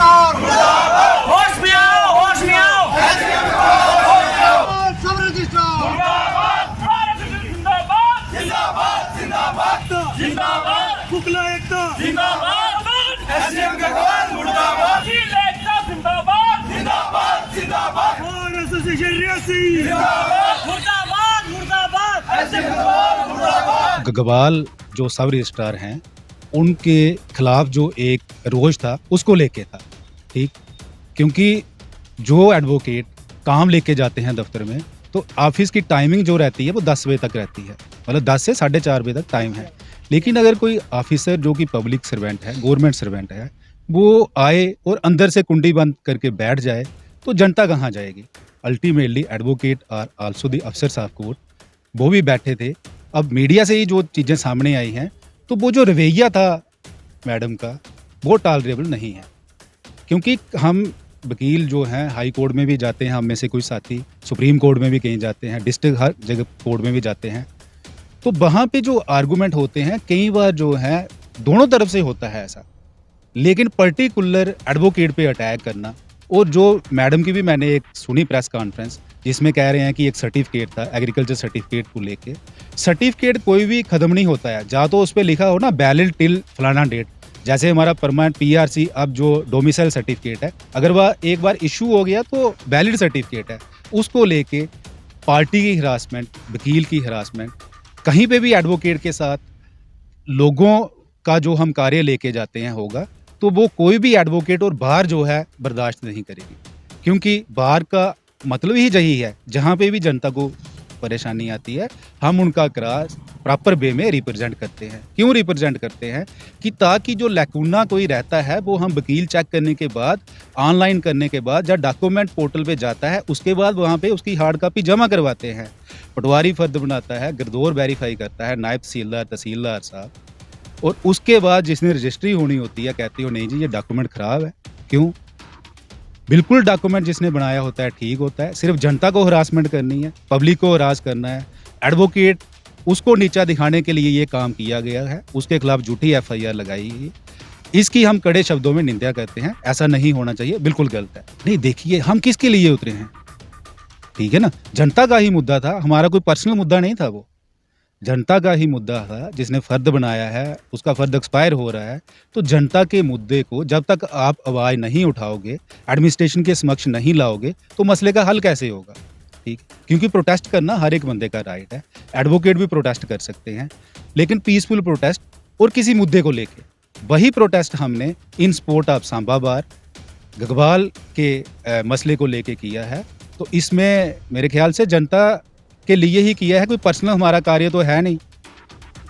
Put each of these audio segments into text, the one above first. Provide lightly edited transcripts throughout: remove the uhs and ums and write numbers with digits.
Star होश में आओ, होश में आओ। सब रजिस्ट्रार जिंदाबाद, जिंदाबाद, जिंदाबाद, शुक्ला एकता जिंदाबाद, एसडीएम गढ़वाल मुर्दाबाद, एकता जिंदाबाद, जिंदाबाद, जिंदाबाद, और एसोसिएशन रियासी मुर्दाबाद, मुर्दाबाद, एसडीएम गढ़वाल मुर्दाबाद। गगवाल जो सब रजिस्ट्रार हैं उनके खिलाफ जो एक रोष था उसको लेके था, ठीक। क्योंकि जो एडवोकेट काम लेके जाते हैं दफ्तर में तो ऑफिस की टाइमिंग जो रहती है वो 10 बजे तक रहती है, मतलब 10 से 4:30 बजे तक टाइम है। लेकिन अगर कोई ऑफिसर जो कि पब्लिक सर्वेंट है, गवर्नमेंट सर्वेंट है, वो आए और अंदर से कुंडी बंद करके बैठ जाए तो जनता कहाँ जाएगी। Ultimately advocate are also the officers of court, वो भी बैठे थे। अब मीडिया से ही जो चीज़ें सामने आई हैं तो वो जो रवैया था मैडम का वो टॉलरेबल नहीं है। क्योंकि हम वकील जो हैं हाई कोर्ट में भी जाते हैं, हम में से कुछ साथी सुप्रीम कोर्ट में भी कहीं जाते हैं, डिस्ट्रिक्ट हर जगह कोर्ट में भी जाते हैं, तो वहाँ पे जो आर्गूमेंट होते हैं कई बार जो है दोनों तरफ से होता है ऐसा। लेकिन पर्टिकुलर एडवोकेट पे अटैक करना, और जो मैडम की भी मैंने एक सुनी प्रेस कॉन्फ्रेंस जिसमें कह रहे हैं कि एक सर्टिफिकेट था एग्रीकल्चर सर्टिफिकेट को लेके। सर्टिफिकेट कोई भी खत्म नहीं होता है, जा तो उस पर लिखा हो ना वैलिड टिल फलाना डेट। जैसे हमारा परमानेंट पीआरसी अब जो डोमिसाइल सर्टिफिकेट है, अगर वह एक बार इशू हो गया तो वैलिड सर्टिफिकेट है। उसको लेके पार्टी की हरासमेंट, वकील की हरासमेंट, कहीं पे भी एडवोकेट के साथ लोगों का जो हम कार्य लेके जाते हैं होगा तो वो कोई भी एडवोकेट और बार जो है बर्दाश्त नहीं करेगी। क्योंकि बार का मतलब ही यही है, जहाँ पे भी जनता को परेशानी आती है हम उनका क्रास प्रॉपर वे में रिप्रेजेंट करते हैं। क्यों रिप्रेजेंट करते हैं कि ताकि जो लैकुना कोई रहता है वो हम वकील चेक करने के बाद, ऑनलाइन करने के बाद, जब डॉक्यूमेंट पोर्टल पे जाता है उसके बाद वहाँ पे उसकी हार्ड कॉपी जमा करवाते हैं। पटवारी फर्द बनाता है, गिरदौर वेरीफाई करता है, नायब तहसीलदार, तहसीलदार साहब, और उसके बाद जिसने रजिस्ट्री होनी होती है कहती हो नहीं जी ये डॉक्यूमेंट ख़राब है। क्यों? बिल्कुल डॉक्यूमेंट जिसने बनाया होता है ठीक होता है, सिर्फ जनता को हरासमेंट करनी है, पब्लिक को हरास करना है। एडवोकेट उसको नीचा दिखाने के लिए ये काम किया गया है, उसके खिलाफ झूठी एफआईआर लगाई है। इसकी हम कड़े शब्दों में निंदा करते हैं, ऐसा नहीं होना चाहिए, बिल्कुल गलत है। नहीं देखिए हम किसके लिए उतरे हैं, ठीक है ना, जनता का ही मुद्दा था, हमारा कोई पर्सनल मुद्दा नहीं था, वो जनता का ही मुद्दा था। जिसने फ़र्द बनाया है उसका फ़र्द एक्सपायर हो रहा है, तो जनता के मुद्दे को जब तक आप आवाज़ नहीं उठाओगे, एडमिनिस्ट्रेशन के समक्ष नहीं लाओगे तो मसले का हल कैसे होगा, ठीक। क्योंकि प्रोटेस्ट करना हर एक बंदे का राइट है, एडवोकेट भी प्रोटेस्ट कर सकते हैं, लेकिन पीसफुल प्रोटेस्ट और किसी मुद्दे को लेके। वही प्रोटेस्ट हमने इन सपोर्ट ऑफ सांबा बार गगवाल के मसले को लेके किया है। तो इसमें मेरे ख्याल से जनता के लिए ही किया है, कोई पर्सनल हमारा कार्य तो है नहीं।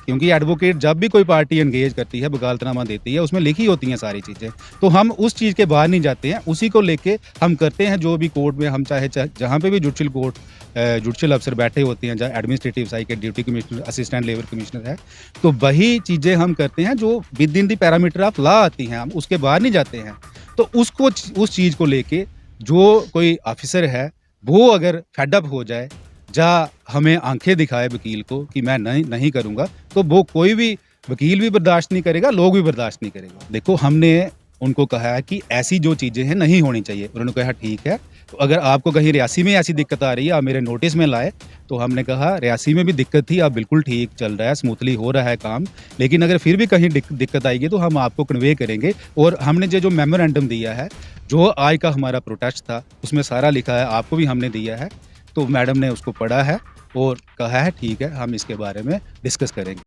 क्योंकि एडवोकेट जब भी कोई पार्टी एंगेज करती है, वकालतनामा देती है, उसमें लिखी होती हैं सारी चीज़ें, तो हम उस चीज़ के बाहर नहीं जाते हैं, उसी को लेके हम करते हैं। जो भी कोर्ट में हम चाहे जहाँ पे भी जुडिशल कोर्ट जुडिशल अफसर बैठे होते हैं, जहाँ एडमिनिस्ट्रेटिव साइड के deputy commissioner, assistant labour commissioner है, तो वही चीज़ें हम करते हैं जो with in the parameter of law आती हैं, हम उसके बाहर नहीं जाते हैं। तो उसको उस चीज़ को लेके जो कोई ऑफिसर है वो अगर फेडअप हो जाए, जा हमें आंखें दिखाए वकील को कि मैं नहीं करूँगा, तो वो कोई भी वकील भी बर्दाश्त नहीं करेगा, लोग भी बर्दाश्त नहीं करेगा। देखो हमने उनको कहा है कि ऐसी जो चीज़ें हैं नहीं होनी चाहिए। उन्होंने कहा ठीक है, तो अगर आपको कहीं रियासी में ऐसी दिक्कत आ रही है आप मेरे नोटिस में लाए। तो हमने कहा रियासी में भी दिक्कत थी, अब बिल्कुल ठीक चल रहा है, स्मूथली हो रहा है काम, लेकिन अगर फिर भी कहीं दिक्कत आएगी तो हम आपको कन्वे करेंगे। और हमने जो मेमोरेंडम दिया है, जो आज का हमारा प्रोटेस्ट था, उसमें सारा लिखा है, आपको भी हमने दिया है। तो मैडम ने उसको पढ़ा है और कहा है ठीक है हम इसके बारे में डिस्कस करेंगे।